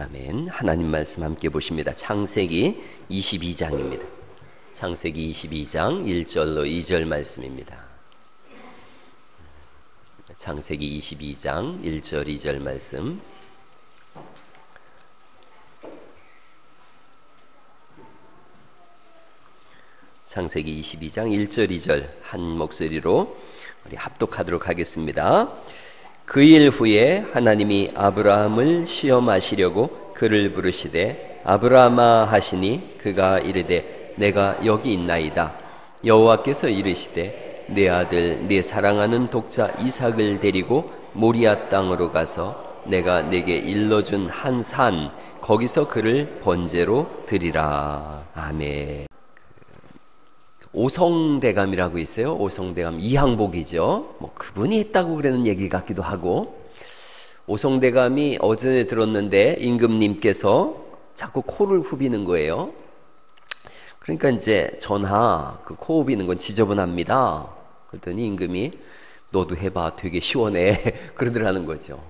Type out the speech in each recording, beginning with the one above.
아멘. 하나님 말씀 함께 보십니다. 창세기 22장입니다. 창세기 22장 1절로 2절 말씀입니다. 창세기 22장 1절 2절 말씀. 창세기 22장 1절 2절 한 목소리로 우리 합독하도록 하겠습니다. 그 일 후에 하나님이 아브라함을 시험하시려고 그를 부르시되 아브라함아 하시니 그가 이르되 내가 여기 있나이다. 여호와께서 이르시되 내 아들 내 사랑하는 독자 이삭을 데리고 모리아 땅으로 가서 내가 내게 일러준 한 산 거기서 그를 번제로 드리라. 아멘. 오성대감이라고 있어요. 오성대감 이항복이죠. 그분이 했다고 그러는 얘기 같기도 하고, 오성대감이 어전에 들었는데 임금님께서 자꾸 코를 후비는 거예요. 그러니까 이제 전하 그 코 후비는 건 지저분합니다. 그랬더니 임금이 너도 해봐 되게 시원해 그러더라는 거죠.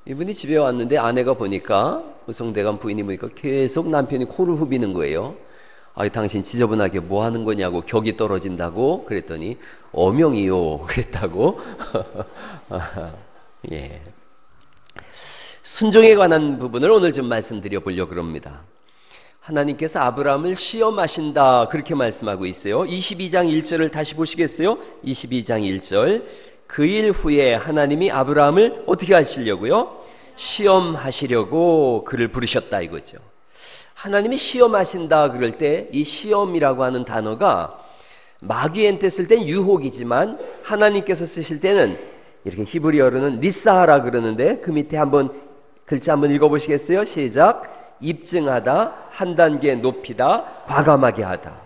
이분이 집에 왔는데 아내가 보니까, 오성대감 부인이 보니까 계속 남편이 코를 후비는 거예요. 당신 지저분하게 뭐 하는 거냐고, 격이 떨어진다고 그랬더니 어명이요 그랬다고. 예. 순종에 관한 부분을 오늘 좀 말씀드려 보려고 합니다. 하나님께서 아브라함을 시험하신다 그렇게 말씀하고 있어요. 22장 1절을 다시 보시겠어요? 22장 1절. 그 일 후에 하나님이 아브라함을 어떻게 하시려고요? 시험하시려고 그를 부르셨다 이거죠. 하나님이 시험하신다 그럴 때 이 시험이라고 하는 단어가 마귀한테 쓸 땐 유혹이지만 하나님께서 쓰실 때는 이렇게 히브리어로는 리사하라 그러는데, 그 밑에 한번 글자 한번 읽어보시겠어요? 시작. 입증하다, 한 단계 높이다, 과감하게 하다.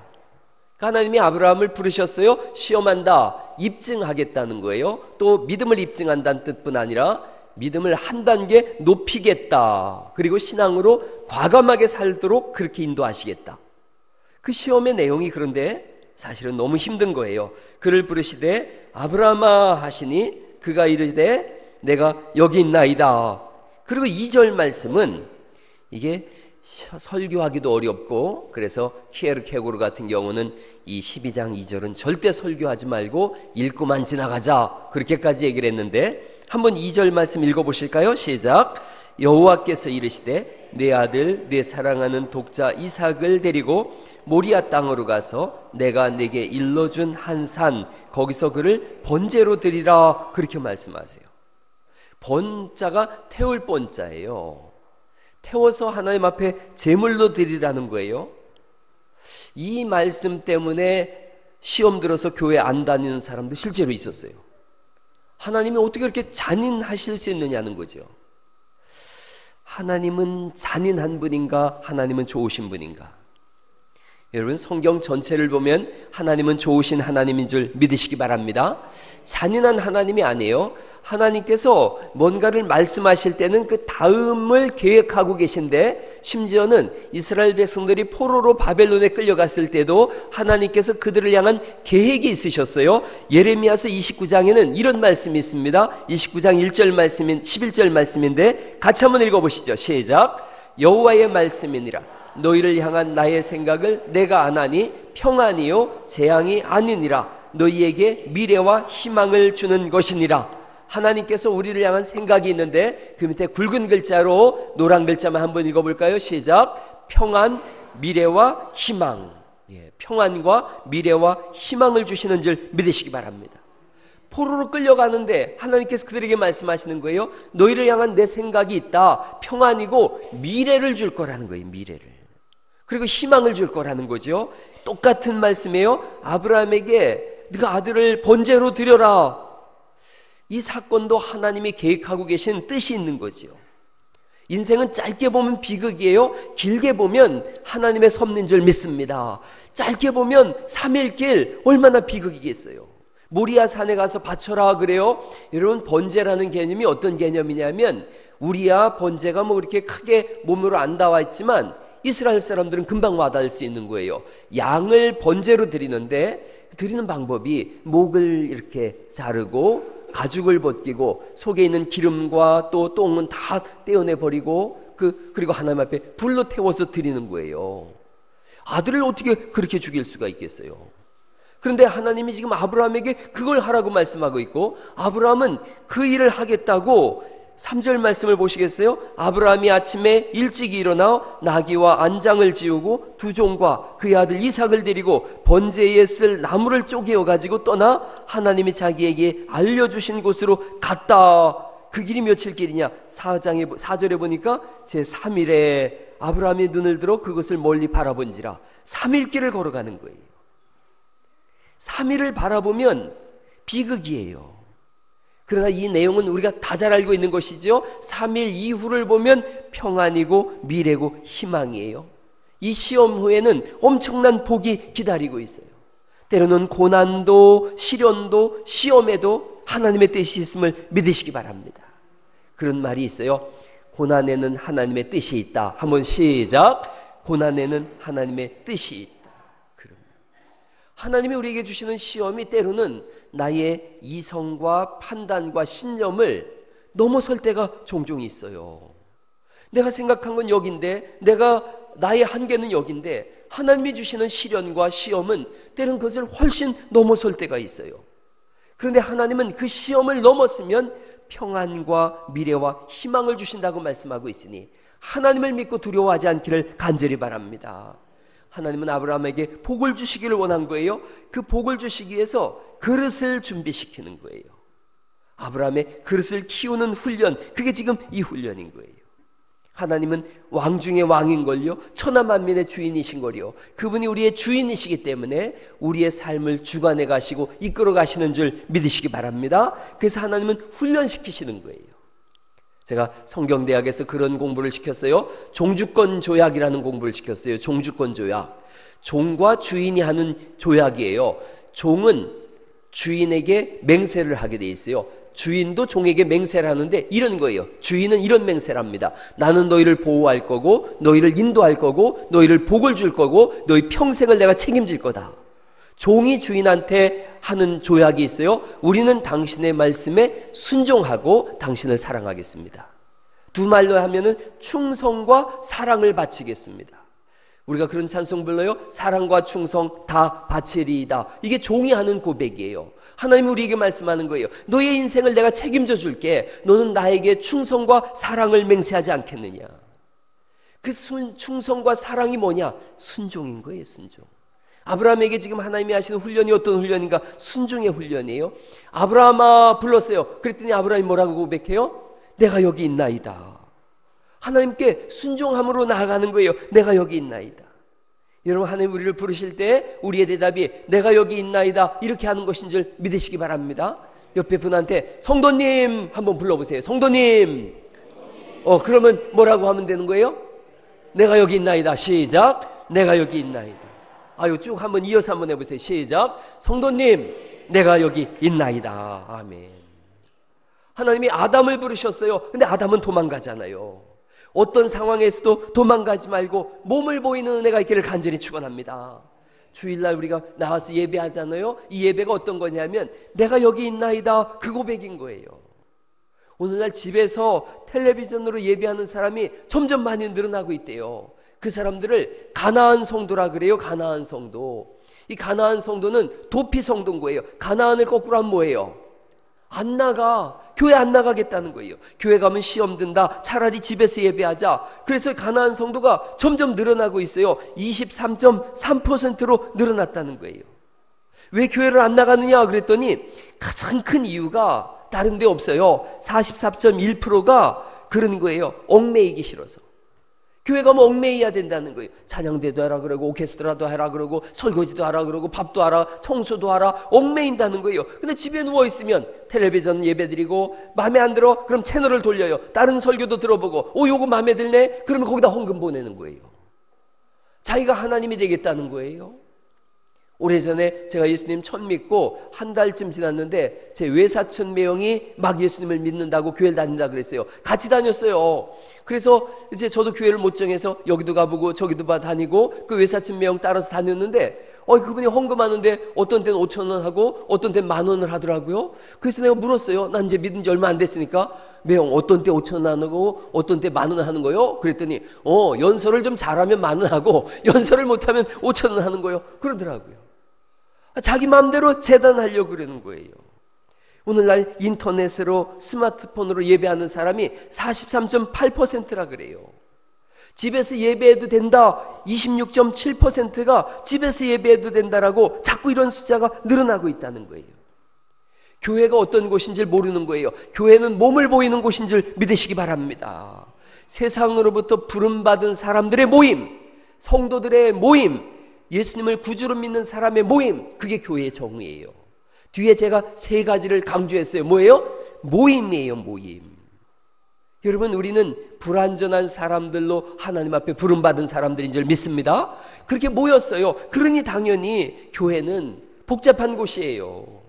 그러니까 하나님이 아브라함을 부르셨어요. 시험한다, 입증하겠다는 거예요. 또 믿음을 입증한다는 뜻뿐 아니라 믿음을 한 단계 높이겠다. 그리고 신앙으로 과감하게 살도록 그렇게 인도하시겠다. 그 시험의 내용이 그런데 사실은 너무 힘든 거예요. 그를 부르시되 아브라함아 하시니 그가 이르되 내가 여기 있나이다. 그리고 2절 말씀은 이게 설교하기도 어렵고, 그래서 키에르케고르 같은 경우는 이 12장 2절은 절대 설교하지 말고 읽고만 지나가자 그렇게까지 얘기를 했는데, 한번 2절 말씀 읽어보실까요? 시작. 여호와께서 이르시되 내 아들 내 사랑하는 독자 이삭을 데리고 모리아 땅으로 가서 내가 내게 일러준 한 산 거기서 그를 번제로 드리라 그렇게 말씀하세요. 번자가 태울 번자예요. 태워서 하나님 앞에 제물로 드리라는 거예요. 이 말씀 때문에 시험 들어서 교회 안 다니는 사람도 실제로 있었어요. 하나님이 어떻게 그렇게 잔인하실 수 있느냐는 거죠. 하나님은 잔인한 분인가? 하나님은 좋으신 분인가? 여러분, 성경 전체를 보면 하나님은 좋으신 하나님인 줄 믿으시기 바랍니다. 잔인한 하나님이 아니에요. 하나님께서 뭔가를 말씀하실 때는 그 다음을 계획하고 계신데, 심지어는 이스라엘 백성들이 포로로 바벨론에 끌려갔을 때도 하나님께서 그들을 향한 계획이 있으셨어요. 예레미야서 29장에는 이런 말씀이 있습니다. 29장 1절 말씀인 11절 말씀인데 같이 한번 읽어보시죠. 시작. 여호와의 말씀이니라. 너희를 향한 나의 생각을 내가 아나니 평안이요 재앙이 아니니라. 너희에게 미래와 희망을 주는 것이니라. 하나님께서 우리를 향한 생각이 있는데, 그 밑에 굵은 글자로 노란 글자만 한번 읽어볼까요? 시작. 평안, 미래와 희망. 평안과 미래와 희망을 주시는 줄 믿으시기 바랍니다. 포로로 끌려가는데 하나님께서 그들에게 말씀하시는 거예요. 너희를 향한 내 생각이 있다. 평안이고 미래를 줄 거라는 거예요. 미래를. 그리고 희망을 줄 거라는 거죠. 똑같은 말씀이에요. 아브라함에게 네가 아들을 번제로 드려라. 이 사건도 하나님이 계획하고 계신 뜻이 있는 거죠. 인생은 짧게 보면 비극이에요. 길게 보면 하나님의 섭리인 줄 믿습니다. 짧게 보면 3일 길 얼마나 비극이겠어요. 모리아 산에 가서 바쳐라 그래요. 여러분, 번제라는 개념이 어떤 개념이냐면, 우리야 번제가 그렇게 크게 몸으로 안 나와 있지만 이스라엘 사람들은 금방 와닿을 수 있는 거예요. 양을 번제로 드리는데 드리는 방법이 목을 이렇게 자르고 가죽을 벗기고 속에 있는 기름과 또 똥은 다 떼어내 버리고 그리고 하나님 앞에 불로 태워서 드리는 거예요. 아들을 어떻게 그렇게 죽일 수가 있겠어요? 그런데 하나님이 지금 아브라함에게 그걸 하라고 말씀하고 있고, 아브라함은 그 일을 하겠다고 3절 말씀을 보시겠어요? 아브라함이 아침에 일찍 일어나 나귀와 안장을 지우고 두 종과 그의 아들 이삭을 데리고 번제에 쓸 나무를 쪼개어 가지고 떠나 하나님이 자기에게 알려주신 곳으로 갔다. 그 길이 며칠 길이냐? 4절에 보니까 제3일에 아브라함이 눈을 들어 그것을 멀리 바라본지라 3일 길을 걸어가는 거예요. 3일을 바라보면 비극이에요. 그러나 이 내용은 우리가 다 잘 알고 있는 것이죠. 3일 이후를 보면 평안이고 미래고 희망이에요. 이 시험 후에는 엄청난 복이 기다리고 있어요. 때로는 고난도 시련도 시험에도 하나님의 뜻이 있음을 믿으시기 바랍니다. 그런 말이 있어요. 고난에는 하나님의 뜻이 있다. 한번 시작. 고난에는 하나님의 뜻이 있다. 하나님이 우리에게 주시는 시험이 때로는 나의 이성과 판단과 신념을 넘어설 때가 종종 있어요. 내가 생각한 건 여긴데, 나의 한계는 여긴데, 하나님이 주시는 시련과 시험은 때로는 그것을 훨씬 넘어설 때가 있어요. 그런데 하나님은 그 시험을 넘었으면 평안과 미래와 희망을 주신다고 말씀하고 있으니 하나님을 믿고 두려워하지 않기를 간절히 바랍니다. 하나님은 아브라함에게 복을 주시기를 원한 거예요. 그 복을 주시기 위해서 그릇을 준비시키는 거예요. 아브라함의 그릇을 키우는 훈련, 그게 지금 이 훈련인 거예요. 하나님은 왕 중의 왕인걸요, 천하만민의 주인이신걸요. 그분이 우리의 주인이시기 때문에 우리의 삶을 주관해 가시고 이끌어 가시는 줄 믿으시기 바랍니다. 그래서 하나님은 훈련시키시는 거예요. 제가 성경대학에서 그런 공부를 시켰어요. 종주권 조약이라는 공부를 시켰어요. 종주권 조약. 종과 주인이 하는 조약이에요. 종은 주인에게 맹세를 하게 돼 있어요. 주인도 종에게 맹세를 하는데 이런 거예요. 주인은 이런 맹세를 합니다. 나는 너희를 보호할 거고, 너희를 인도할 거고, 너희를 복을 줄 거고, 너희 평생을 내가 책임질 거다. 종이 주인한테 하는 조약이 있어요. 우리는 당신의 말씀에 순종하고 당신을 사랑하겠습니다. 두 말로 하면은 충성과 사랑을 바치겠습니다. 우리가 그런 찬송 불러요. 사랑과 충성 다 바치리이다. 이게 종이 하는 고백이에요. 하나님이 우리에게 말씀하는 거예요. 너의 인생을 내가 책임져 줄게. 너는 나에게 충성과 사랑을 맹세하지 않겠느냐. 그 충성과 사랑이 뭐냐? 순종인 거예요. 순종. 아브라함에게 지금 하나님이 하시는 훈련이 어떤 훈련인가? 순종의 훈련이에요. 아브라함아 불렀어요. 그랬더니 아브라함이 뭐라고 고백해요? 내가 여기 있나이다. 하나님께 순종함으로 나아가는 거예요. 내가 여기 있나이다. 여러분, 하나님 우리를 부르실 때 우리의 대답이 내가 여기 있나이다 이렇게 하는 것인 줄 믿으시기 바랍니다. 옆에 분한테 성도님 한번 불러보세요. 성도님. 그러면 뭐라고 하면 되는 거예요? 내가 여기 있나이다. 시작. 내가 여기 있나이다. 아유, 쭉 한번 이어서 한번 해보세요. 시작. 성도님, 내가 여기 있나이다. 아멘. 하나님이 아담을 부르셨어요. 근데 아담은 도망가잖아요. 어떤 상황에서도 도망가지 말고 몸을 보이는 은혜가 있기를 간절히 축원합니다. 주일날 우리가 나와서 예배하잖아요. 이 예배가 어떤 거냐면 내가 여기 있나이다 그 고백인 거예요. 오늘날 집에서 텔레비전으로 예배하는 사람이 점점 많이 늘어나고 있대요. 그 사람들을 가나안 성도라 그래요. 가나안 성도. 이 가나안 성도는 도피 성도인 거예요. 가나안을 거꾸로 하면 뭐예요? 안 나가. 교회 안 나가겠다는 거예요. 교회 가면 시험 든다. 차라리 집에서 예배하자. 그래서 가나안 성도가 점점 늘어나고 있어요. 23.3%로 늘어났다는 거예요. 왜 교회를 안 나가느냐 그랬더니 가장 큰 이유가 다른 데 없어요. 44.1%가 그런 거예요. 얽매이기 싫어서. 교회 가면 얽매여야 된다는 거예요. 찬양대도 하라 그러고 오케스트라도 하라 그러고 설거지도 하라 그러고 밥도 하라 청소도 하라 얽매인다는 거예요. 근데 집에 누워있으면 텔레비전 예배드리고 마음에 안 들어? 그럼 채널을 돌려요. 다른 설교도 들어보고 요거 마음에 들네? 그러면 거기다 헌금 보내는 거예요. 자기가 하나님이 되겠다는 거예요. 오래전에 제가 예수님 처음 믿고 한 달쯤 지났는데 제 외사촌 매형이 막 예수님을 믿는다고 교회를 다닌다 그랬어요. 같이 다녔어요. 그래서 이제 저도 교회를 못 정해서 여기도 가보고 저기도 다니고 그 외사촌 매형 따라서 다녔는데 그분이 헌금하는데 어떤 때는 5천 원 하고 어떤 때는 10,000원을 하더라고요. 그래서 내가 물었어요. 난 이제 믿은 지 얼마 안 됐으니까 매형 어떤 때 5천 원 하고 어떤 때 10,000원 하는 거요? 그랬더니 연설을 좀 잘하면 10,000원 하고 연설을 못하면 5천 원 하는 거요. 그러더라고요. 자기 마음대로 재단하려고 그러는 거예요. 오늘날 인터넷으로 스마트폰으로 예배하는 사람이 43.8%라 그래요. 집에서 예배해도 된다 26.7%가 집에서 예배해도 된다라고 자꾸 이런 숫자가 늘어나고 있다는 거예요. 교회가 어떤 곳인지 모르는 거예요. 교회는 몸을 보이는 곳인 줄 믿으시기 바랍니다. 세상으로부터 부름받은 사람들의 모임, 성도들의 모임, 예수님을 구주로 믿는 사람의 모임, 그게 교회의 정의예요. 뒤에 제가 3가지를 강조했어요. 뭐예요? 모임이에요. 모임. 여러분, 우리는 불완전한 사람들로 하나님 앞에 부름받은 사람들인 줄 믿습니다. 그렇게 모였어요. 그러니 당연히 교회는 복잡한 곳이에요.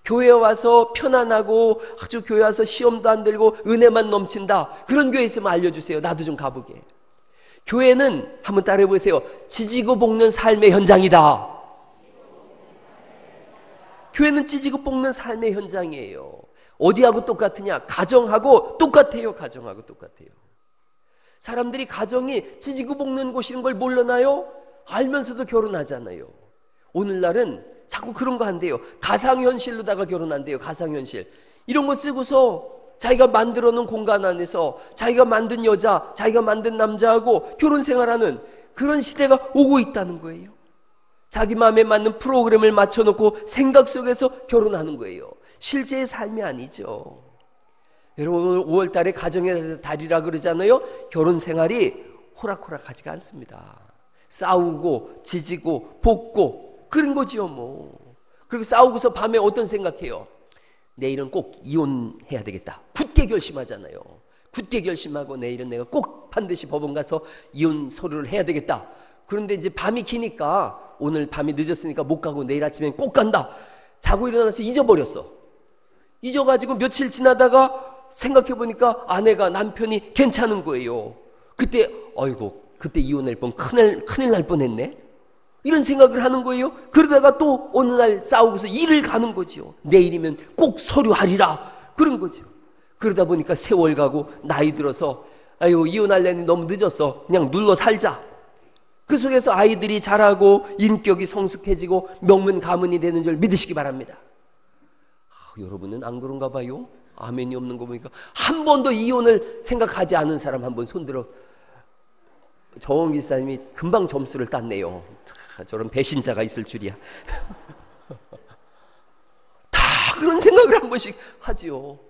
교회에 와서 편안하고 아주 교회 와서 시험도 안 들고 은혜만 넘친다, 그런 교회 있으면 알려주세요. 나도 좀 가보게. 교회는 한번 따라해 보세요. 지지고 볶는 삶의 현장이다. 교회는 찌지고 볶는 삶의 현장이에요. 어디하고 똑같으냐? 가정하고 똑같아요. 가정하고 똑같아요. 사람들이 가정이 찌지고 볶는 곳인 걸 몰라나요? 알면서도 결혼하잖아요. 오늘날은 자꾸 그런 거 한대요. 가상현실로다가 결혼한대요. 가상현실. 이런 거 쓰고서 자기가 만들어 놓은 공간 안에서 자기가 만든 여자, 자기가 만든 남자하고 결혼 생활하는 그런 시대가 오고 있다는 거예요. 자기 마음에 맞는 프로그램을 맞춰놓고 생각 속에서 결혼하는 거예요. 실제의 삶이 아니죠. 여러분, 오늘 5월 달에 가정의 달이라 그러잖아요. 결혼 생활이 호락호락하지가 않습니다. 싸우고 지지고 볶고 그런 거지요 뭐. 그리고 싸우고서 밤에 어떤 생각해요? 내일은 꼭 이혼해야 되겠다. 굳게 결심하잖아요. 굳게 결심하고 내일은 내가 꼭 반드시 법원 가서 이혼 서류를 해야 되겠다. 그런데 이제 밤이 기니까 오늘 밤이 늦었으니까 못 가고 내일 아침엔 꼭 간다. 자고 일어나서 잊어버렸어. 잊어가지고 며칠 지나다가 생각해보니까 아내가, 남편이 괜찮은 거예요. 그때 그때 이혼할 뻔, 큰일 날 뻔했네. 이런 생각을 하는 거예요. 그러다가 또 어느 날 싸우고서 일을 가는 거지요. 내일이면 꼭 서류하리라, 그런 거죠. 그러다 보니까 세월 가고 나이 들어서 이혼하려니 너무 늦었어. 그냥 눌러 살자. 그 속에서 아이들이 자라고 인격이 성숙해지고 명문 가문이 되는 줄 믿으시기 바랍니다. 여러분은 안 그런가 봐요? 아멘이 없는 거 보니까. 한 번도 이혼을 생각하지 않은 사람 한번 손들어. 정원 기사님이 금방 점수를 땄네요. 저런 배신자가 있을 줄이야. 다 그런 생각을 한 번씩 하지요.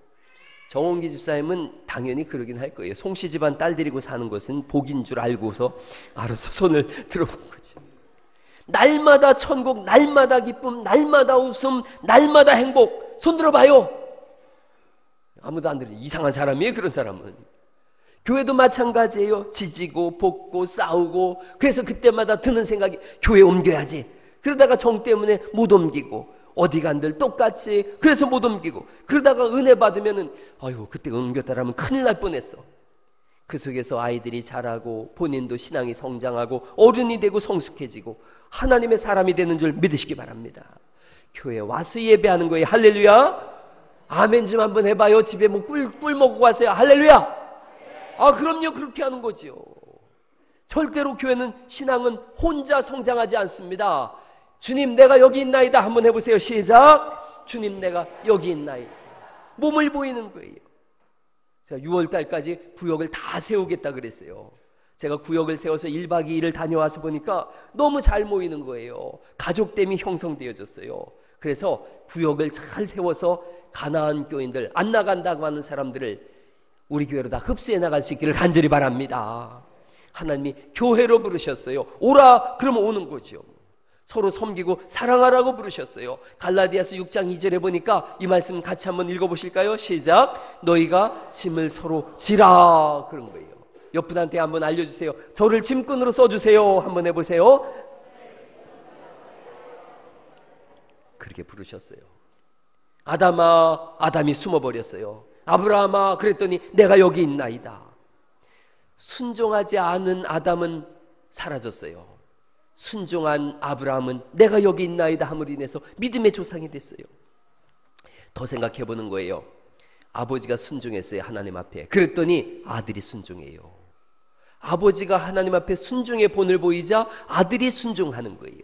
정원기 집사님은 당연히 그러긴 할 거예요. 송씨 집안 딸 데리고 사는 것은 복인 줄 알고서 알아서 손을 들어본 거지. 날마다 천국, 날마다 기쁨, 날마다 웃음, 날마다 행복. 손 들어봐요. 아무도 안 들어. 이상한 사람이에요. 그런 사람은. 교회도 마찬가지예요. 지지고 볶고 싸우고. 그래서 그때마다 드는 생각이 교회 옮겨야지. 그러다가 정 때문에 못 옮기고, 어디 간들 똑같이. 그래서 못 옮기고. 그러다가 은혜 받으면은 그때 옮겼다라면 큰일 날 뻔했어. 그 속에서 아이들이 자라고 본인도 신앙이 성장하고 어른이 되고 성숙해지고 하나님의 사람이 되는 줄 믿으시기 바랍니다. 교회에 와서 예배하는 거예요. 할렐루야. 아멘 좀 한번 해봐요. 집에 뭐 꿀 먹고 가세요. 할렐루야. 그럼요. 그렇게 하는 거지요. 절대로 교회는, 신앙은 혼자 성장하지 않습니다. 주님 내가 여기 있나이다. 한번 해보세요. 시작. 주님 내가 여기 있나이다. 몸을 보이는 거예요. 제가 6월달까지 구역을 다 세우겠다 그랬어요. 제가 구역을 세워서 1박 2일을 다녀와서 보니까 너무 잘 모이는 거예요. 가족됨이 형성되어졌어요. 그래서 구역을 잘 세워서 가나안 교인들, 안 나간다고 하는 사람들을 우리 교회로 다 흡수해 나갈 수 있기를 간절히 바랍니다. 하나님이 교회로 부르셨어요. 오라 그러면 오는 거죠. 서로 섬기고 사랑하라고 부르셨어요. 갈라디아서 6장 2절에 보니까 이 말씀 같이 한번 읽어보실까요? 시작. 너희가 짐을 서로 지라, 그런 거예요. 옆 분한테 한번 알려주세요. 저를 짐꾼으로 써주세요. 한번 해보세요. 그렇게 부르셨어요. 아담이 숨어버렸어요. 아브라함아, 그랬더니 내가 여기 있나이다. 순종하지 않은 아담은 사라졌어요. 순종한 아브라함은 내가 여기 있나이다 함으로 인해서 믿음의 조상이 됐어요. 더 생각해 보는 거예요. 아버지가 순종했어요, 하나님 앞에. 그랬더니 아들이 순종해요. 아버지가 하나님 앞에 순종의 본을 보이자 아들이 순종하는 거예요.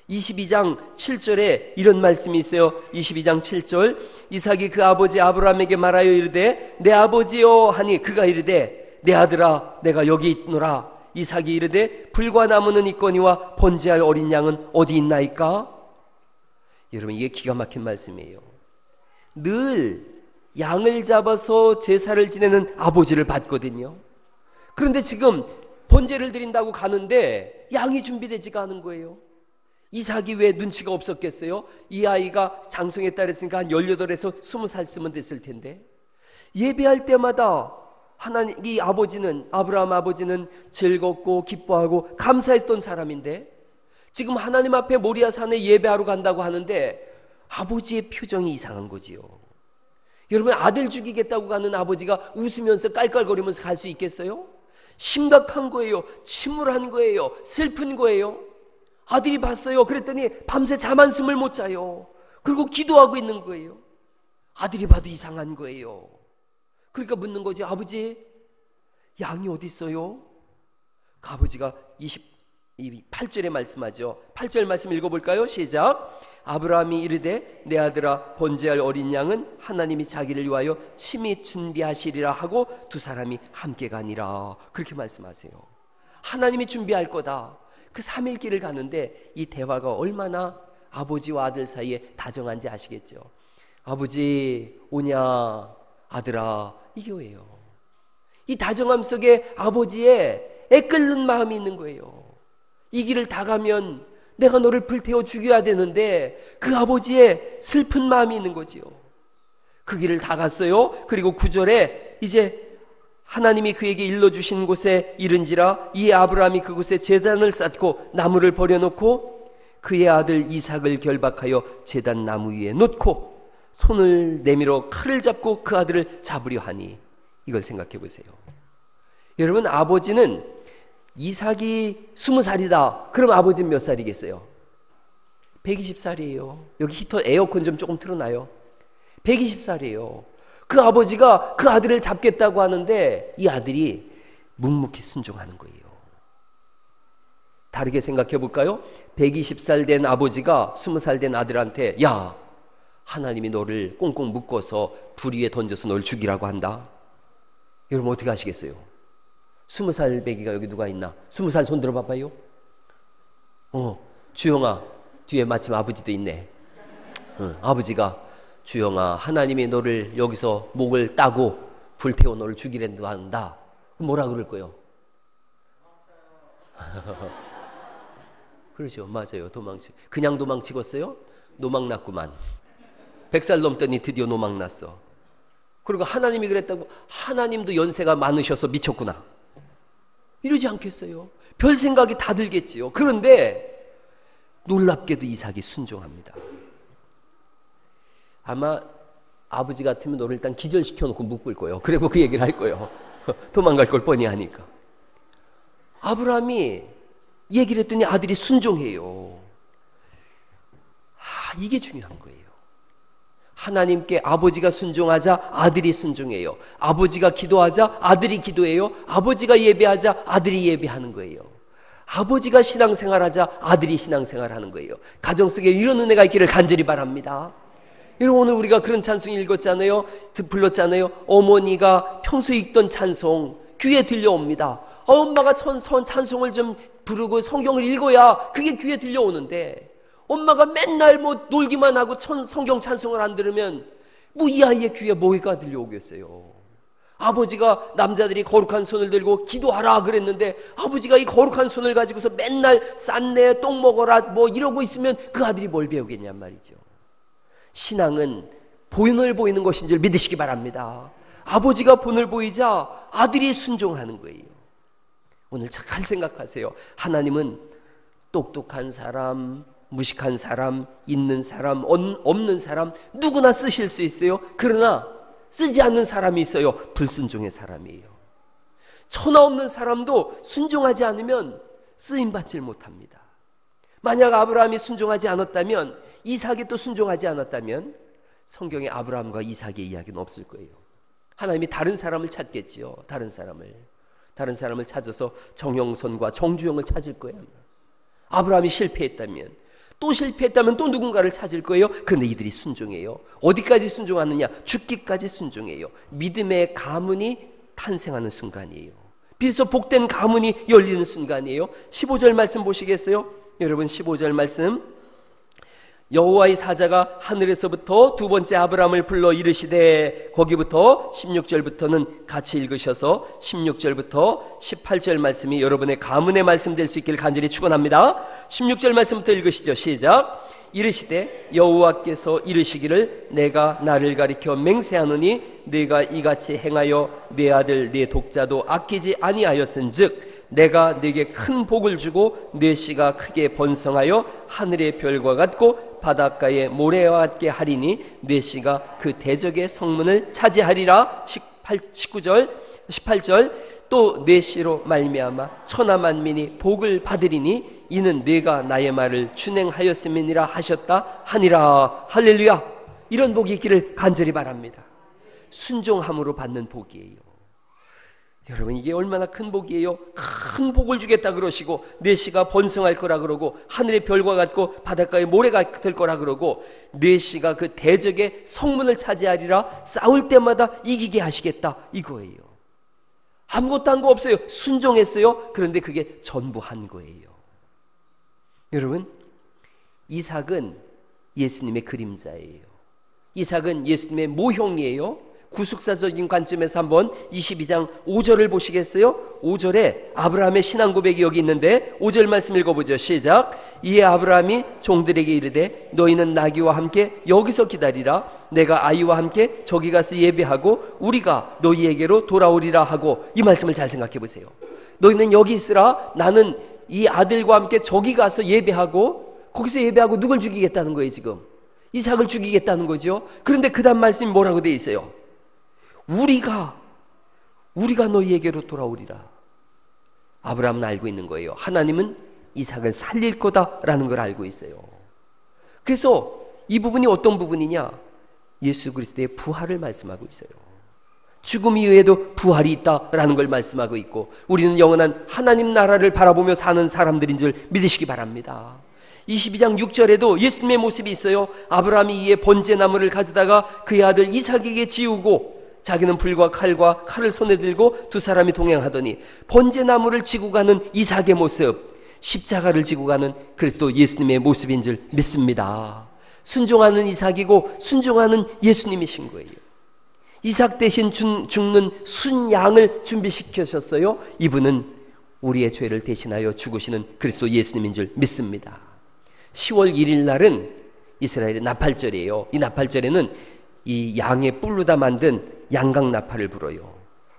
22장 7절에 이런 말씀이 있어요. 22장 7절, 이삭이 그 아버지 아브라함에게 말하여 이르되 내 아버지여 하니 그가 이르되 내 아들아 내가 여기 있노라. 이삭이 이르되 불과 나무는 있거니와 번제할 어린 양은 어디 있나이까? 여러분, 이게 기가 막힌 말씀이에요. 늘 양을 잡아서 제사를 지내는 아버지를 봤거든요. 그런데 지금 번제를 드린다고 가는데 양이 준비되지가 않은 거예요. 이삭이 왜 눈치가 없었겠어요? 이 아이가 장성했다 그랬으니까 한 18에서 20살쯤은 됐을 텐데, 예배할 때마다 하나님, 이 아버지는, 아브라함 아버지는 즐겁고 기뻐하고 감사했던 사람인데, 지금 하나님 앞에 모리아 산에 예배하러 간다고 하는데 아버지의 표정이 이상한 거지요. 여러분, 아들 죽이겠다고 가는 아버지가 웃으면서 깔깔거리면서 갈 수 있겠어요? 심각한 거예요. 침울한 거예요. 슬픈 거예요. 아들이 봤어요. 그랬더니 밤새 잠 한숨을 못 자요. 그리고 기도하고 있는 거예요. 아들이 봐도 이상한 거예요. 그러니까 묻는 거지. 아버지, 양이 어디 있어요? 그 아버지가 28절에 말씀하죠. 8절 말씀 읽어볼까요? 시작. 아브라함이 이르되 내 아들아 번제할 어린 양은 하나님이 자기를 위하여 친히 준비하시리라 하고 두 사람이 함께 가니라. 그렇게 말씀하세요. 하나님이 준비할 거다. 그 3일 길을 가는데 이 대화가 얼마나 아버지와 아들 사이에 다정한지 아시겠죠? 아버지 오냐 아들아, 이게 왜요? 이 다정함 속에 아버지의 애끓는 마음이 있는 거예요. 이 길을 다 가면 내가 너를 불태워 죽여야 되는데 그 아버지의 슬픈 마음이 있는 거지요. 그 길을 다 갔어요. 그리고 9절에 이제 하나님이 그에게 일러주신 곳에 이른지라 이 아브라함이 그곳에 제단을 쌓고 나무를 버려놓고 그의 아들 이삭을 결박하여 제단 나무 위에 놓고 손을 내밀어 칼을 잡고 그 아들을 잡으려 하니. 이걸 생각해 보세요. 여러분, 아버지는 이삭이 20살이다. 그럼 아버지는 몇 살이겠어요? 120살이에요. 여기 히터 에어컨 좀 조금 틀어놔요. 120살이에요. 그 아버지가 그 아들을 잡겠다고 하는데 이 아들이 묵묵히 순종하는 거예요. 다르게 생각해 볼까요? 120살 된 아버지가 20살 된 아들한테 야, 하나님이 너를 꽁꽁 묶어서 불 위에 던져서 널 죽이라고 한다. 여러분 어떻게 하시겠어요? 20살 배기가 여기 누가 있나? 20살 손 들어봐봐요. 주영아, 뒤에 마침 아버지도 있네. 아버지가 주영아, 하나님이 너를 여기서 목을 따고 불태워 너를 죽이려고 한다. 뭐라 그럴 거예요? 그렇죠, 맞아요. 그냥 도망치겠어요? 노망났구만. 100살 넘더니 드디어 노망났어. 그리고 하나님이 그랬다고, 하나님도 연세가 많으셔서 미쳤구나, 이러지 않겠어요? 별 생각이 다 들겠지요. 그런데 놀랍게도 이삭이 순종합니다. 아마 아버지 같으면 너를 일단 기절시켜놓고 묶을 거예요. 그리고 그 얘기를 할 거예요. 도망갈 걸 뻔히 하니까. 아브라함이 얘기를 했더니 아들이 순종해요. 이게 중요한 거예요. 하나님께 아버지가 순종하자 아들이 순종해요. 아버지가 기도하자 아들이 기도해요. 아버지가 예배하자 아들이 예배하는 거예요. 아버지가 신앙생활하자 아들이 신앙생활하는 거예요. 가정 속에 이런 은혜가 있기를 간절히 바랍니다. 여러분, 오늘 우리가 그런 찬송 읽었잖아요. 불렀잖아요. 어머니가 평소에 읽던 찬송 귀에 들려옵니다. 엄마가 찬송을 좀 부르고 성경을 읽어야 그게 귀에 들려오는데, 엄마가 맨날 뭐 놀기만 하고 성경 찬송을 안 들으면 뭐 이 아이의 귀에 뭐가 들려오겠어요? 아버지가 남자들이 거룩한 손을 들고 기도하라 그랬는데 아버지가 이 거룩한 손을 가지고서 맨날 쌌네 똥 먹어라 뭐 이러고 있으면 그 아들이 뭘 배우겠냔 말이죠. 신앙은 본을 보이는 것인 줄 믿으시기 바랍니다. 아버지가 본을 보이자 아들이 순종하는 거예요. 오늘 잘 생각하세요. 하나님은 똑똑한 사람, 무식한 사람, 있는 사람, 없는 사람 누구나 쓰실 수 있어요. 그러나 쓰지 않는 사람이 있어요. 불순종의 사람이에요. 천하 없는 사람도 순종하지 않으면 쓰임받질 못합니다. 만약 아브라함이 순종하지 않았다면, 이삭이 또 순종하지 않았다면 성경에 아브라함과 이삭의 이야기는 없을 거예요. 하나님이 다른 사람을 찾겠지요. 다른 사람을 찾아서 정형선과 정주영을 찾을 거예요. 아브라함이 실패했다면, 또 누군가를 찾을 거예요. 그런데 이들이 순종해요. 어디까지 순종하느냐? 죽기까지 순종해요. 믿음의 가문이 탄생하는 순간이에요. 비로소 복된 가문이 열리는 순간이에요. 15절 말씀 보시겠어요? 여러분, 15절 말씀. 여호와의 사자가 하늘에서부터 두 번째 아브라함을 불러 이르시되, 거기부터 16절부터는 같이 읽으셔서 16절부터 18절 말씀이 여러분의 가문의 말씀 될 수 있기를 간절히 축원합니다. 16절 말씀부터 읽으시죠. 시작. 이르시되 여호와께서 이르시기를 내가 나를 가리켜 맹세하노니 네가 이같이 행하여 네 아들 네 독자도 아끼지 아니하였은즉 내가 네게 큰 복을 주고 네 씨가 크게 번성하여 하늘의 별과 같고 바닷가의 모래와 같게 하리니 네 씨가 그 대적의 성문을 차지하리라. 18절 또 네 씨로 말미암아 천하 만민이 복을 받으리니 이는 네가 나의 말을 준행하였음이니라 하셨다 하니라. 할렐루야. 이런 복이 있기를 간절히 바랍니다. 순종함으로 받는 복이에요. 여러분, 이게 얼마나 큰 복이에요. 큰 복을 주겠다 그러시고 네 씨가 번성할 거라 그러고 하늘의 별과 같고 바닷가의 모래가 될 거라 그러고 네 씨가 그 대적의 성문을 차지하리라. 싸울 때마다 이기게 하시겠다 이거예요. 아무것도 한 거 없어요. 순종했어요. 그런데 그게 전부 한 거예요. 여러분, 이삭은 예수님의 그림자예요. 이삭은 예수님의 모형이에요. 구속사적인 관점에서 한번 22장 5절을 보시겠어요? 5절에 아브라함의 신앙 고백이 여기 있는데 5절 말씀 읽어보죠. 시작. 이에 아브라함이 종들에게 이르되 너희는 나귀와 함께 여기서 기다리라. 내가 아이와 함께 저기 가서 예배하고 우리가 너희에게로 돌아오리라 하고. 이 말씀을 잘 생각해 보세요. 너희는 여기 있으라. 나는 이 아들과 함께 저기 가서 예배하고, 거기서 예배하고 누굴 죽이겠다는 거예요. 지금 이삭을 죽이겠다는 거죠. 그런데 그 다음 말씀이 뭐라고 되어 있어요? 우리가 너희에게로 돌아오리라. 아브라함은 알고 있는 거예요. 하나님은 이삭을 살릴 거다라는 걸 알고 있어요. 그래서 이 부분이 어떤 부분이냐? 예수 그리스도의 부활을 말씀하고 있어요. 죽음 이후에도 부활이 있다라는 걸 말씀하고 있고, 우리는 영원한 하나님 나라를 바라보며 사는 사람들인 줄 믿으시기 바랍니다. 22장 6절에도 예수님의 모습이 있어요. 아브라함이 이에 번제나무를 가져다가 그의 아들 이삭에게 지우고 자기는 불과 칼과 칼을 손에 들고 두 사람이 동행하더니 번제나무를 지고 가는 이삭의 모습, 십자가를 지고 가는 그리스도 예수님의 모습인 줄 믿습니다. 순종하는 이삭이고 순종하는 예수님이신 거예요. 이삭 대신 죽는 순양을 준비시키셨어요. 이분은 우리의 죄를 대신하여 죽으시는 그리스도 예수님인 줄 믿습니다. 10월 1일 날은 이스라엘의 나팔절이에요. 이 나팔절에는 이 양의 뿔로다 만든 양강나팔을 불어요.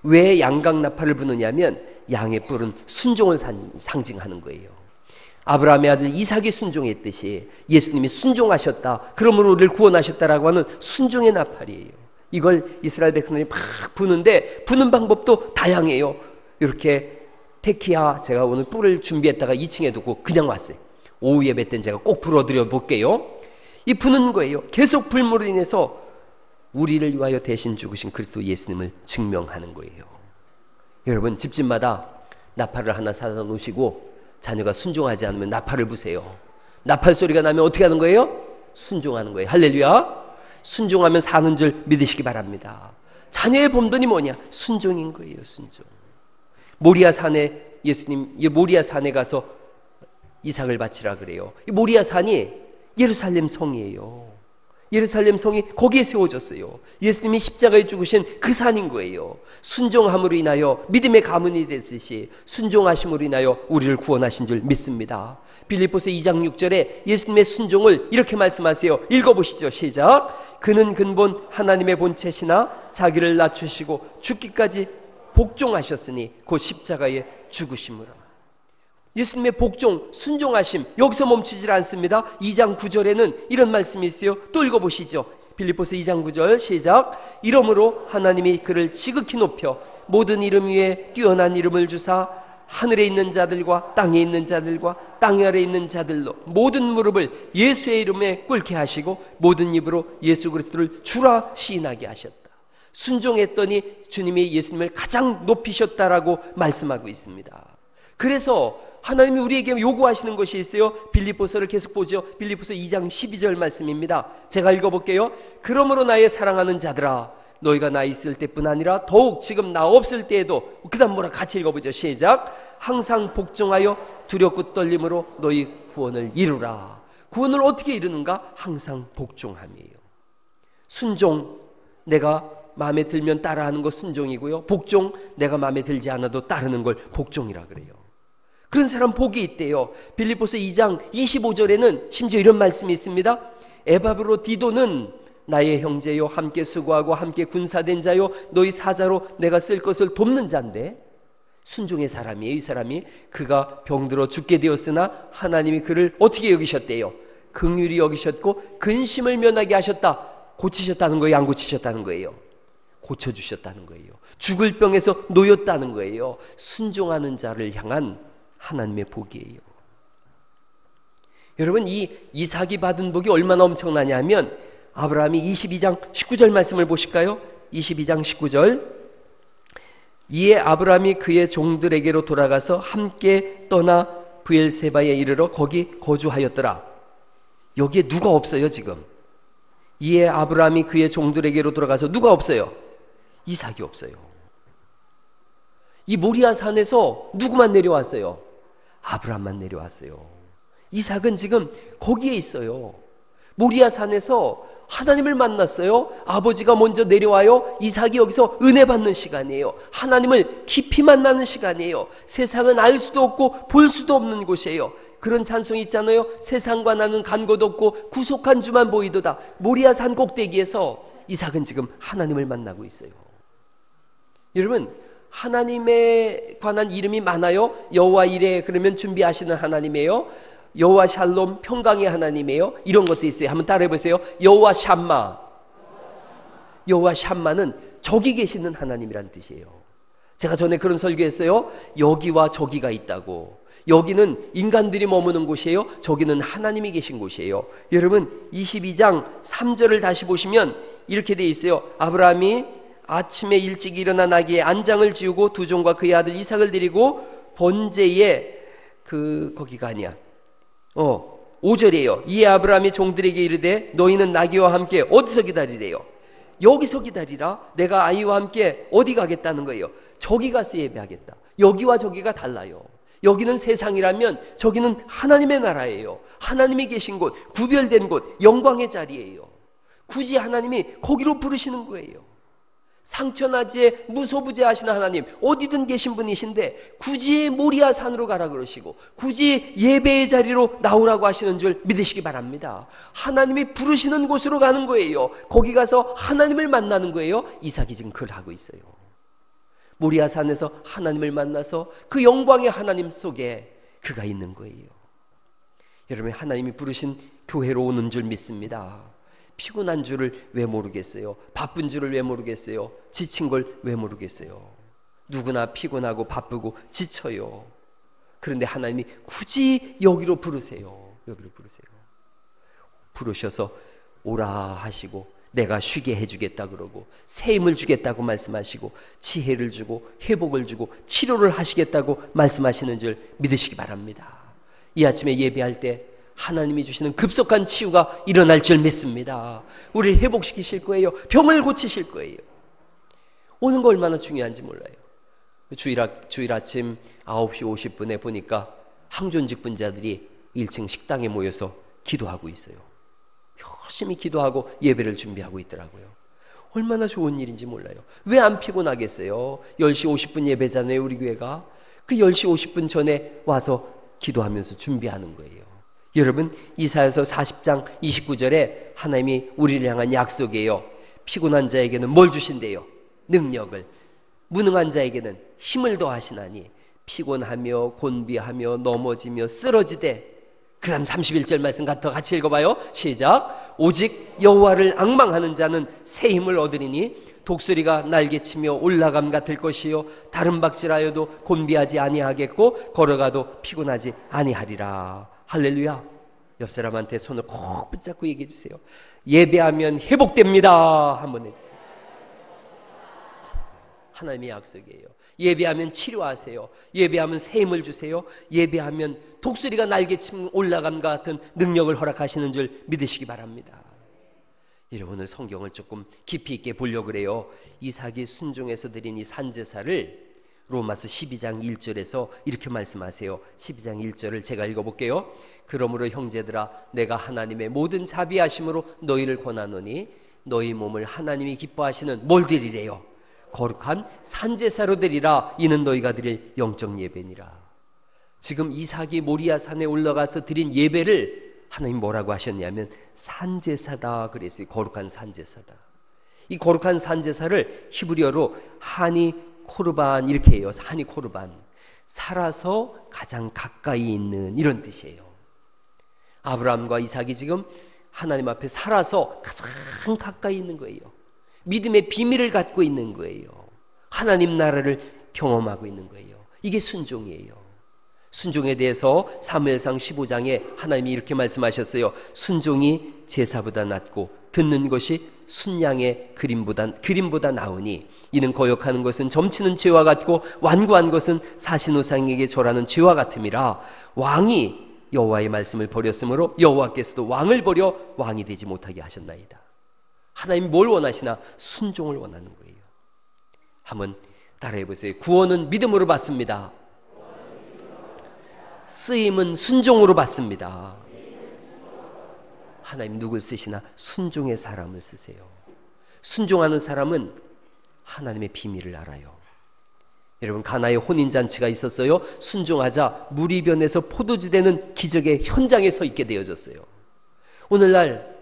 왜 양강나팔을 부느냐면 양의 뿔은 순종을 상징하는 거예요. 아브라함의 아들 이삭이 순종했듯이 예수님이 순종하셨다, 그러므로 우리를 구원하셨다라고 하는 순종의 나팔이에요. 이걸 이스라엘 백성들이 막 부는데 부는 방법도 다양해요. 이렇게 테키야, 제가 오늘 뿔을 준비했다가 2층에 두고 그냥 왔어요. 오후 예배 때는 제가 꼭 불어드려 볼게요. 이 부는 거예요. 계속 불므로 인해서 우리를 위하여 대신 죽으신 그리스도 예수님을 증명하는 거예요. 여러분, 집집마다 나팔을 하나 사다 놓으시고 자녀가 순종하지 않으면 나팔을 부세요. 나팔 소리가 나면 어떻게 하는 거예요? 순종하는 거예요. 할렐루야. 순종하면 사는 줄 믿으시기 바랍니다. 자녀의 본분이 뭐냐? 순종인 거예요. 순종. 모리아 산에 모리아 산에 가서 이삭을 바치라 그래요. 이 모리아 산이 예루살렘 성이에요. 예루살렘 성이 거기에 세워졌어요. 예수님이 십자가에 죽으신 그 산인 거예요. 순종함으로 인하여 믿음의 가문이 됐듯이 순종하심으로 인하여 우리를 구원하신 줄 믿습니다. 빌립보서 2장 6절에 예수님의 순종을 이렇게 말씀하세요. 읽어보시죠. 시작. 그는 근본 하나님의 본체시나 자기를 낮추시고 죽기까지 복종하셨으니 곧 십자가에 죽으심으로. 예수님의 복종, 순종하심, 여기서 멈추질 않습니다. 2장 9절에는 이런 말씀이 있어요. 또 읽어보시죠. 빌립보서 2장 9절 시작. 이러므로 하나님이 그를 지극히 높여 모든 이름 위에 뛰어난 이름을 주사 하늘에 있는 자들과 땅에 있는 자들과 땅 아래에 있는 자들로 모든 무릎을 예수의 이름에 꿇게 하시고 모든 입으로 예수 그리스도를 주라 시인하게 하셨다. 순종했더니 주님이 예수님을 가장 높이셨다라고 말씀하고 있습니다. 그래서 하나님이 우리에게 요구하시는 것이 있어요. 빌립보서를 계속 보죠. 빌립보서 2장 12절 말씀입니다. 제가 읽어볼게요. 그러므로 나의 사랑하는 자들아, 너희가 나 있을 때뿐 아니라 더욱 지금 나 없을 때에도, 그 다음 뭐라 같이 읽어보죠. 시작. 항상 복종하여 두렵고 떨림으로 너희 구원을 이루라. 구원을 어떻게 이루는가? 항상 복종함이에요. 순종, 내가 마음에 들면 따라하는 것 순종이고요. 복종, 내가 마음에 들지 않아도 따르는 걸 복종이라 그래요. 그런 사람 복이 있대요. 빌립보서 2장 25절에는 심지어 이런 말씀이 있습니다. 에바브로디도는 나의 형제요, 함께 수고하고 함께 군사된 자요, 너희 사자로 내가 쓸 것을 돕는 자인데, 순종의 사람이에요. 이 사람이 그가 병들어 죽게 되었으나 하나님이 그를 어떻게 여기셨대요? 긍휼히 여기셨고 근심을 면하게 하셨다. 고치셨다는 거예요? 안 고치셨다는 거예요? 고쳐주셨다는 거예요. 죽을 병에서 놓였다는 거예요. 순종하는 자를 향한 하나님의 복이에요. 여러분, 이 이삭이 받은 복이 얼마나 엄청나냐면, 아브라함이 22장 19절 말씀을 보실까요? 22장 19절. 이에 아브라함이 그의 종들에게로 돌아가서 함께 떠나 브엘세바에 이르러 거기 거주하였더라. 여기에 누가 없어요 지금? 이에 아브라함이 그의 종들에게로 돌아가서 누가 없어요? 이삭이 없어요. 이 모리아 산에서 누구만 내려왔어요? 아브라함만 내려왔어요. 이삭은 지금 거기에 있어요. 모리아 산에서 하나님을 만났어요. 아버지가 먼저 내려와요. 이삭이 여기서 은혜 받는 시간이에요. 하나님을 깊이 만나는 시간이에요. 세상은 알 수도 없고 볼 수도 없는 곳이에요. 그런 찬송이 있잖아요. 세상과 나는 간 곳 없고 구속한 주만 보이도다. 모리아 산 꼭대기에서 이삭은 지금 하나님을 만나고 있어요. 여러분, 하나님에 관한 이름이 많아요. 여호와 이레 그러면 준비하시는 하나님이에요. 여호와 샬롬 평강의 하나님이에요. 이런 것도 있어요. 한번 따라해 보세요. 여호와 샴마. 여호와 샴마는 저기 계시는 하나님이란 뜻이에요. 제가 전에 그런 설교했어요. 여기와 저기가 있다고. 여기는 인간들이 머무는 곳이에요. 저기는 하나님이 계신 곳이에요. 여러분, 22장 3절을 다시 보시면 이렇게 돼 있어요. 아브라함이 아침에 일찍 일어나 나귀의 안장을 지우고 두 종과 그의 아들 이삭을 데리고 번제에 거기가 아니야. 5절이에요. 이에 아브라함이 종들에게 이르되 너희는 나귀와 함께 어디서 기다리래요? 여기서 기다리라. 내가 아이와 함께 어디 가겠다는 거예요? 저기 가서 예배하겠다. 여기와 저기가 달라요. 여기는 세상이라면 저기는 하나님의 나라예요. 하나님이 계신 곳, 구별된 곳, 영광의 자리예요. 굳이 하나님이 거기로 부르시는 거예요. 상처나지에 무소부재하시는 하나님, 어디든 계신 분이신데 굳이 모리아 산으로 가라 그러시고 굳이 예배의 자리로 나오라고 하시는 줄 믿으시기 바랍니다. 하나님이 부르시는 곳으로 가는 거예요. 거기 가서 하나님을 만나는 거예요. 이삭이 지금 그걸 하고 있어요. 모리아 산에서 하나님을 만나서 그 영광의 하나님 속에 그가 있는 거예요. 여러분, 하나님이 부르신 교회로 오는 줄 믿습니다. 피곤한 줄을 왜 모르겠어요? 바쁜 줄을 왜 모르겠어요? 지친 걸 왜 모르겠어요? 누구나 피곤하고 바쁘고 지쳐요. 그런데 하나님이 굳이 여기로 부르세요. 여기로 부르세요. 부르셔서 오라 하시고 내가 쉬게 해주겠다 그러고 새 힘을 주겠다고 말씀하시고 지혜를 주고 회복을 주고 치료를 하시겠다고 말씀하시는 줄 믿으시기 바랍니다. 이 아침에 예배할 때 하나님이 주시는 급속한 치유가 일어날 줄 믿습니다. 우리를 회복시키실 거예요. 병을 고치실 거예요. 오는 거 얼마나 중요한지 몰라요. 주일 아침 9시 50분에 보니까 항존직 분자들이 1층 식당에 모여서 기도하고 있어요. 열심히 기도하고 예배를 준비하고 있더라고요. 얼마나 좋은 일인지 몰라요. 왜 안 피곤하겠어요? 10시 50분 예배잖아요, 우리 교회가. 그 10시 50분 전에 와서 기도하면서 준비하는 거예요. 여러분, 이사야서 40장 29절에 하나님이 우리를 향한 약속이에요. 피곤한 자에게는 뭘 주신대요? 능력을. 무능한 자에게는 힘을 더하시나니 피곤하며 곤비하며 넘어지며 쓰러지되, 그 다음 31절 말씀 같이 읽어봐요. 시작. 오직 여호와를 앙망하는 자는 새 힘을 얻으리니 독수리가 날개치며 올라감 같을 것이요 다른 박질하여도 곤비하지 아니하겠고 걸어가도 피곤하지 아니하리라. 할렐루야. 옆 사람한테 손을 꼭 붙잡고 얘기해 주세요. 예배하면 회복됩니다. 한번 해주세요. 하나님의 약속이에요. 예배하면 치료하세요. 예배하면 새 힘을 주세요. 예배하면 독수리가 날개치면 올라감과 같은 능력을 허락하시는 줄 믿으시기 바랍니다. 여러분, 오늘 성경을 조금 깊이 있게 보려고 그래요. 이삭이 순종해서 드린 이 산제사를 로마서 12장 1절에서 이렇게 말씀하세요. 12장 1절을 제가 읽어볼게요. 그러므로 형제들아, 내가 하나님의 모든 자비하심으로 너희를 권하노니 너희 몸을 하나님이 기뻐하시는 뭘 드리래요? 거룩한 산제사로 드리라. 이는 너희가 드릴 영적 예배니라. 지금 이삭이 모리아 산에 올라가서 드린 예배를 하나님 뭐라고 하셨냐면 산제사다 그랬어요. 거룩한 산제사다. 이 거룩한 산제사를 히브리어로 하니 코르반 이렇게 해요. 하니 코르반. 살아서 가장 가까이 있는 이런 뜻이에요. 아브라함과 이삭이 지금 하나님 앞에 살아서 가장 가까이 있는 거예요. 믿음의 비밀을 갖고 있는 거예요. 하나님 나라를 경험하고 있는 거예요. 이게 순종이에요. 순종에 대해서 사무엘상 15장에 하나님이 이렇게 말씀하셨어요. 순종이 제사보다 낫고 듣는 것이 순양의 그림보다 나으니 이는 거역하는 것은 점치는 죄와 같고 완고한 것은 사신우상에게 절하는 죄와 같음이라. 왕이 여호와의 말씀을 버렸으므로 여호와께서도 왕을 버려 왕이 되지 못하게 하셨나이다. 하나님 뭘 원하시나? 순종을 원하는 거예요. 한번 따라해 보세요. 구원은 믿음으로 받습니다. 쓰임은 순종으로 받습니다. 하나님 누굴 쓰시나? 순종의 사람을 쓰세요. 순종하는 사람은 하나님의 비밀을 알아요. 여러분, 가나의 혼인잔치가 있었어요. 순종하자 물이 변해서 포도주 되는 기적의 현장에 서 있게 되어졌어요. 오늘날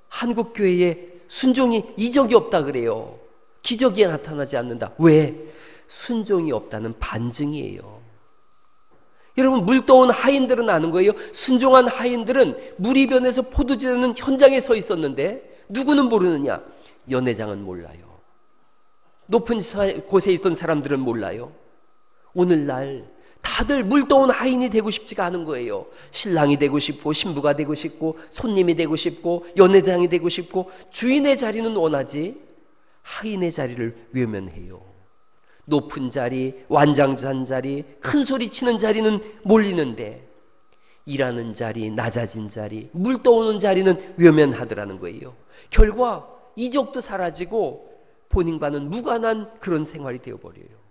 한국교회에 순종이 이적이 없다 그래요. 기적이 나타나지 않는다. 왜? 순종이 없다는 반증이에요. 여러분, 물 떠온 하인들은 아는 거예요. 순종한 하인들은 물이 변해서 포도주 되는 현장에 서 있었는데 누구는 모르느냐? 연회장은 몰라요. 높은 곳에 있던 사람들은 몰라요. 오늘날 다들 물 떠온 하인이 되고 싶지가 않은 거예요. 신랑이 되고 싶고 신부가 되고 싶고 손님이 되고 싶고 연회장이 되고 싶고 주인의 자리는 원하지 하인의 자리를 외면해요. 높은 자리, 완장자한 자리, 큰 소리 치는 자리는 몰리는데 일하는 자리, 낮아진 자리, 물 떠오는 자리는 외면하더라는 거예요. 결과 이적도 사라지고 본인과는 무관한 그런 생활이 되어버려요.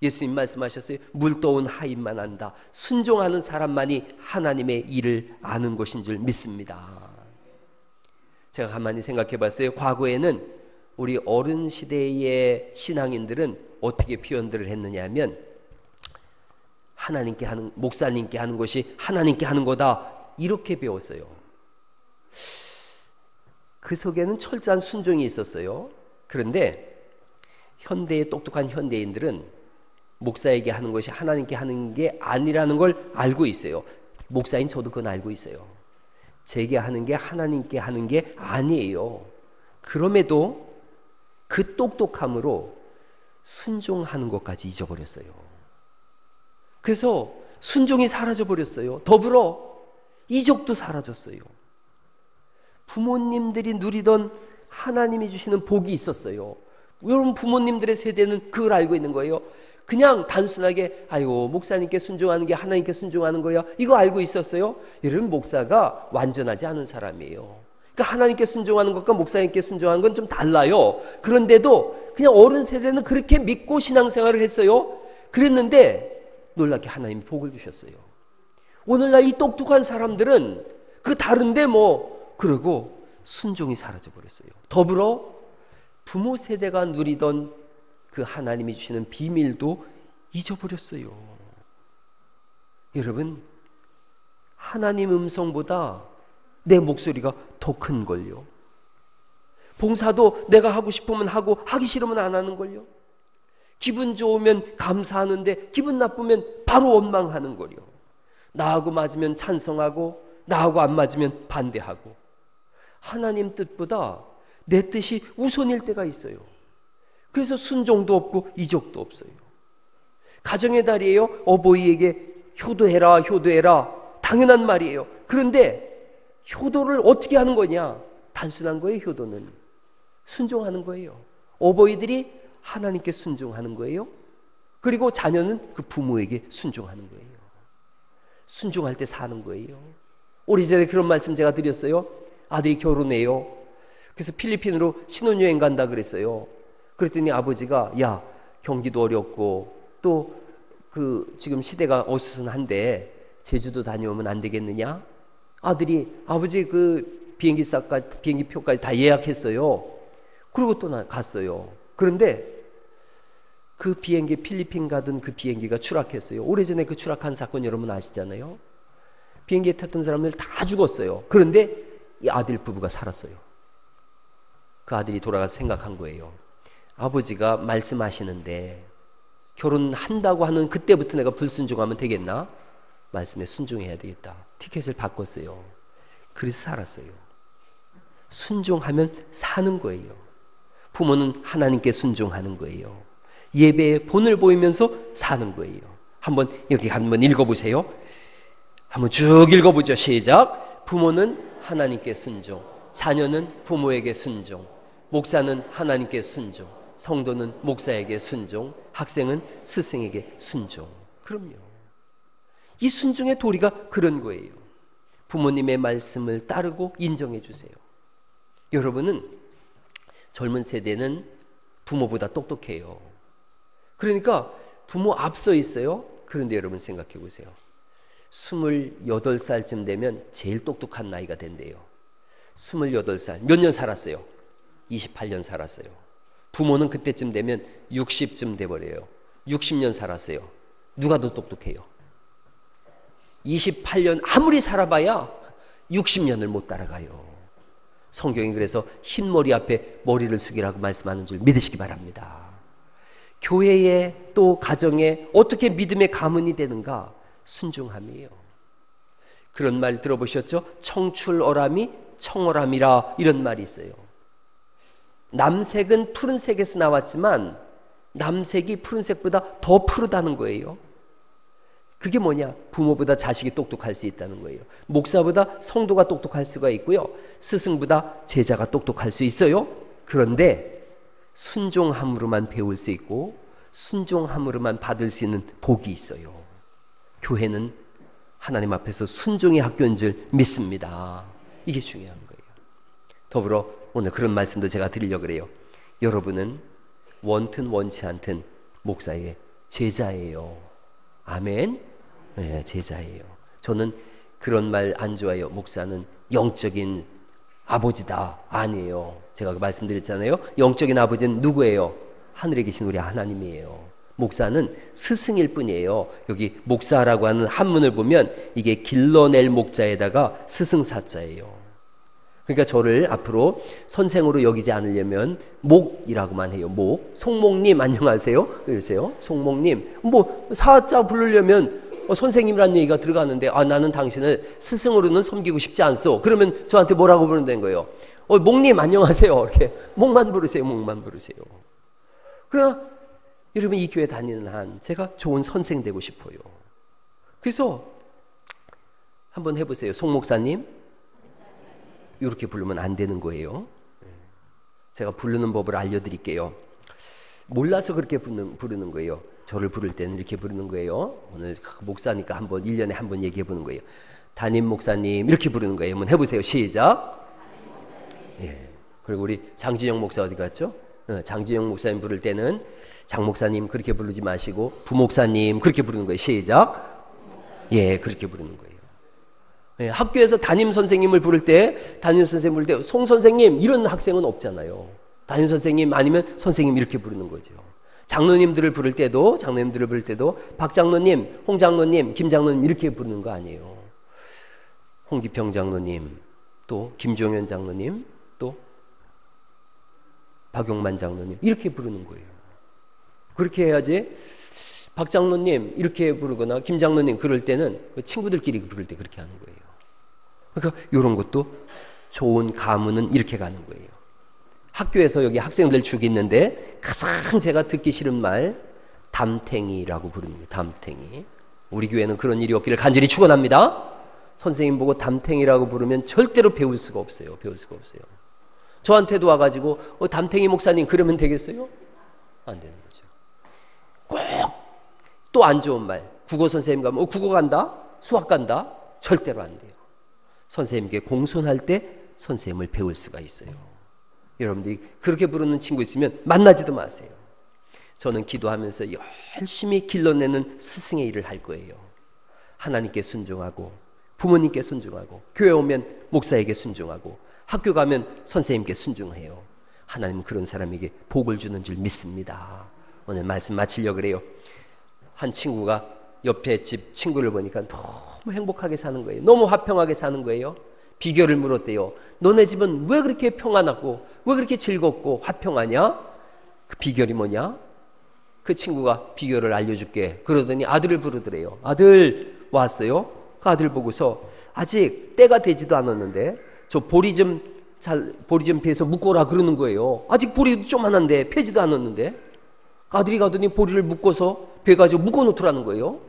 예수님 말씀하셨어요. 물 떠온 하인만 안다. 순종하는 사람만이 하나님의 일을 아는 것인 줄 믿습니다. 제가 가만히 생각해 봤어요. 과거에는 우리 어른 시대의 신앙인들은 어떻게 표현들을 했느냐 하면 하나님께 하는, 목사님께 하는 것이 하나님께 하는 거다 이렇게 배웠어요. 그 속에는 철저한 순종이 있었어요. 그런데 현대의 똑똑한 현대인들은 목사에게 하는 것이 하나님께 하는 게 아니라는 걸 알고 있어요. 목사인 저도 그건 알고 있어요. 제게 하는 게 하나님께 하는 게 아니에요. 그럼에도 그 똑똑함으로 순종하는 것까지 잊어버렸어요. 그래서 순종이 사라져버렸어요. 더불어 이적도 사라졌어요. 부모님들이 누리던 하나님이 주시는 복이 있었어요. 여러분, 부모님들의 세대는 그걸 알고 있는 거예요. 그냥 단순하게 아이고 목사님께 순종하는 게 하나님께 순종하는 거야 이거 알고 있었어요. 여러분, 목사가 완전하지 않은 사람이에요. 그러니까 하나님께 순종하는 것과 목사님께 순종하는 건 좀 달라요. 그런데도 그냥 어른 세대는 그렇게 믿고 신앙생활을 했어요. 그랬는데 놀랍게 하나님이 복을 주셨어요. 오늘날 이 똑똑한 사람들은 그 다른데 그러고 순종이 사라져버렸어요. 더불어 부모 세대가 누리던 그 하나님이 주시는 비밀도 잊어버렸어요. 여러분, 하나님 음성보다 내 목소리가 더 큰걸요. 봉사도 내가 하고 싶으면 하고 하기 싫으면 안 하는걸요. 기분 좋으면 감사하는데 기분 나쁘면 바로 원망하는걸요. 나하고 맞으면 찬성하고 나하고 안 맞으면 반대하고 하나님 뜻보다 내 뜻이 우선일 때가 있어요. 그래서 순종도 없고 이적도 없어요. 가정의 달이에요. 어버이에게 효도해라, 효도해라. 당연한 말이에요. 그런데 효도를 어떻게 하는 거냐? 단순한 거예요. 효도는 순종하는 거예요. 어버이들이 하나님께 순종하는 거예요. 그리고 자녀는 그 부모에게 순종하는 거예요. 순종할 때 사는 거예요. 오래전에 그런 말씀 제가 드렸어요. 아들이 결혼해요. 그래서 필리핀으로 신혼여행 간다 그랬어요. 그랬더니 아버지가 야, 경기도 어렵고 또 그 지금 시대가 어수선한데 제주도 다녀오면 안 되겠느냐? 아들이 아버지 그 비행기표까지 다 예약했어요. 그리고 또 갔어요. 그런데 그 비행기, 필리핀 가던 그 비행기가 추락했어요. 오래전에 그 추락한 사건 여러분 아시잖아요. 비행기에 탔던 사람들 다 죽었어요. 그런데 이 아들 부부가 살았어요. 그 아들이 돌아가서 생각한 거예요. 아버지가 말씀하시는데 결혼한다고 하는 그때부터 내가 불순종하면 되겠나? 말씀에 순종해야 되겠다. 티켓을 바꿨어요. 그래서 살았어요. 순종하면 사는 거예요. 부모는 하나님께 순종하는 거예요. 예배의 본을 보이면서 사는 거예요. 여기 한번 읽어보세요. 한번 쭉 읽어보죠. 시작. 부모는 하나님께 순종, 자녀는 부모에게 순종, 목사는 하나님께 순종, 성도는 목사에게 순종, 학생은 스승에게 순종. 그럼요. 이 순종의 도리가 그런 거예요. 부모님의 말씀을 따르고 인정해 주세요. 여러분은 젊은 세대는 부모보다 똑똑해요. 그러니까 부모 앞서 있어요. 그런데 여러분 생각해 보세요. 28살쯤 되면 제일 똑똑한 나이가 된대요. 28살. 몇 년 살았어요? 28년 살았어요. 부모는 그때쯤 되면 60쯤 돼버려요. 60년 살았어요. 누가 더 똑똑해요? 28년 아무리 살아봐야 60년을 못 따라가요. 성경이 그래서 흰머리 앞에 머리를 숙이라고 말씀하는 줄 믿으시기 바랍니다. 교회에 또 가정에 어떻게 믿음의 가문이 되는가? 순종함이에요. 그런 말 들어보셨죠? 청출어람이 청어람이라 이런 말이 있어요. 남색은 푸른색에서 나왔지만 남색이 푸른색보다 더 푸르다는 거예요. 그게 뭐냐? 부모보다 자식이 똑똑할 수 있다는 거예요. 목사보다 성도가 똑똑할 수가 있고요. 스승보다 제자가 똑똑할 수 있어요. 그런데 순종함으로만 배울 수 있고 순종함으로만 받을 수 있는 복이 있어요. 교회는 하나님 앞에서 순종의 학교인 줄 믿습니다. 이게 중요한 거예요. 더불어 오늘 그런 말씀도 제가 드리려고 그래요. 여러분은 원튼 원치 않든 목사의 제자예요. 아멘. 네, 제자예요. 저는 그런 말 안 좋아해요. 목사는 영적인 아버지다. 아니에요. 제가 말씀드렸잖아요. 영적인 아버지는 누구예요? 하늘에 계신 우리 하나님이에요. 목사는 스승일 뿐이에요. 여기 목사라고 하는 한문을 보면 이게 길러낼 목자에다가 스승사자예요. 그러니까 저를 앞으로 선생으로 여기지 않으려면 목이라고만 해요. 목. 송목님 안녕하세요. 그러세요. 송목님. 뭐 사자 부르려면 선생님이라는 얘기가 들어가는데 나는 당신을 스승으로는 섬기고 싶지 않소. 그러면 저한테 뭐라고 부른다는 거예요? 목님 안녕하세요. 이렇게 목만 부르세요. 목만 부르세요. 그러나 여러분 이 교회 다니는 한 제가 좋은 선생 되고 싶어요. 그래서 한번 해보세요. 송 목사님 이렇게 부르면 안 되는 거예요. 제가 부르는 법을 알려드릴게요. 몰라서 그렇게 부르는 거예요. 저를 부를 때는 이렇게 부르는 거예요. 오늘 목사니까 한번 1년에 한 번 얘기해 보는 거예요. 담임 목사님 이렇게 부르는 거예요. 한번 해보세요. 시작. 예. 그리고 우리 장진영 목사 어디 갔죠? 장진영 목사님 부를 때는 장 목사님 그렇게 부르지 마시고 부목사님 그렇게 부르는 거예요. 시작. 예, 그렇게 부르는 거예요. 예, 학교에서 담임 선생님을 부를 때 담임 선생님 부를 때 송 선생님 이런 학생은 없잖아요. 담임 선생님 아니면 선생님 이렇게 부르는 거죠. 장로님들을 부를 때도 박 장로님, 홍 장로님, 김 장로님 이렇게 부르는 거 아니에요. 홍기평 장로님, 또 김종현 장로님, 또 박용만 장로님 이렇게 부르는 거예요. 그렇게 해야지 박 장로님 이렇게 부르거나 김 장로님 그럴 때는 친구들끼리 부를 때 그렇게 하는 거예요. 그러니까 이런 것도 좋은 가문은 이렇게 가는 거예요. 학교에서 여기 학생들 축이 있는데 가장 제가 듣기 싫은 말 담탱이라고 부릅니다. 담탱이. 우리 교회는 그런 일이 없기를 간절히 축원합니다. 선생님 보고 담탱이라고 부르면 절대로 배울 수가 없어요. 배울 수가 없어요. 저한테도 와가지고 담탱이 목사님 그러면 되겠어요? 안 되는 거죠. 꼭 또 안 좋은 말, 국어 선생님 가면 국어 간다? 수학 간다? 절대로 안 돼요. 선생님께 공손할 때 선생님을 배울 수가 있어요. 여러분들이 그렇게 부르는 친구 있으면 만나지도 마세요. 저는 기도하면서 열심히 길러내는 스승의 일을 할 거예요. 하나님께 순종하고 부모님께 순종하고 교회 오면 목사에게 순종하고 학교 가면 선생님께 순종해요. 하나님은 그런 사람에게 복을 주는 줄 믿습니다. 오늘 말씀 마치려고 그래요. 한 친구가 옆에 집 친구를 보니까 너무 행복하게 사는 거예요. 너무 화평하게 사는 거예요. 비결을 물었대요. 너네 집은 왜 그렇게 평안하고 왜 그렇게 즐겁고 화평하냐? 그 비결이 뭐냐? 그 친구가 비결을 알려줄게. 그러더니 아들을 부르더래요. 아들 왔어요? 그 아들 보고서 아직 때가 되지도 않았는데 저 보리 좀 베서 묶어라 그러는 거예요. 아직 보리도 조그만한데 펴지도 않았는데 아들이 가더니 보리를 묶어서 베가지고 묶어놓더라는 거예요.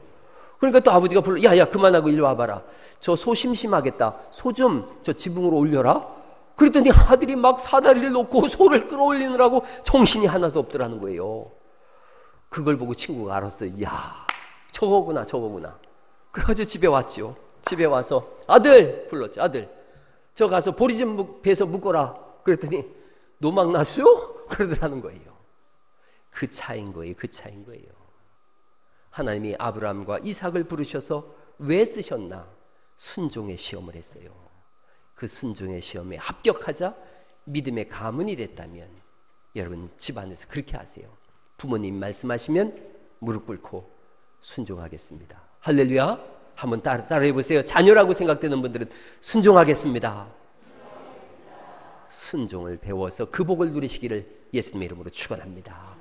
그러니까 또 아버지가 불러 야야 그만하고 일로 와봐라. 저 소 심심하겠다. 소 좀 저 지붕으로 올려라. 그랬더니 아들이 막 사다리를 놓고 소를 끌어올리느라고 정신이 하나도 없더라는 거예요. 그걸 보고 친구가 알았어요. 야 저거구나. 그래가지고 집에 왔지요. 집에 와서 아들 불렀지. 아들 저 가서 보리 좀 베서 묶어라. 그랬더니 노망 나슈? 그러더라는 거예요. 그 차인 거예요. 그 차인 거예요. 하나님이 아브라함과 이삭을 부르셔서 왜 쓰셨나? 순종의 시험을 했어요. 그 순종의 시험에 합격하자 믿음의 가문이 됐다면 여러분 집안에서 그렇게 하세요. 부모님 말씀하시면 무릎 꿇고 순종하겠습니다. 할렐루야. 한번 따라해 보세요. 자녀라고 생각되는 분들은 순종하겠습니다. 순종을 배워서 그 복을 누리시기를 예수님의 이름으로 축원합니다.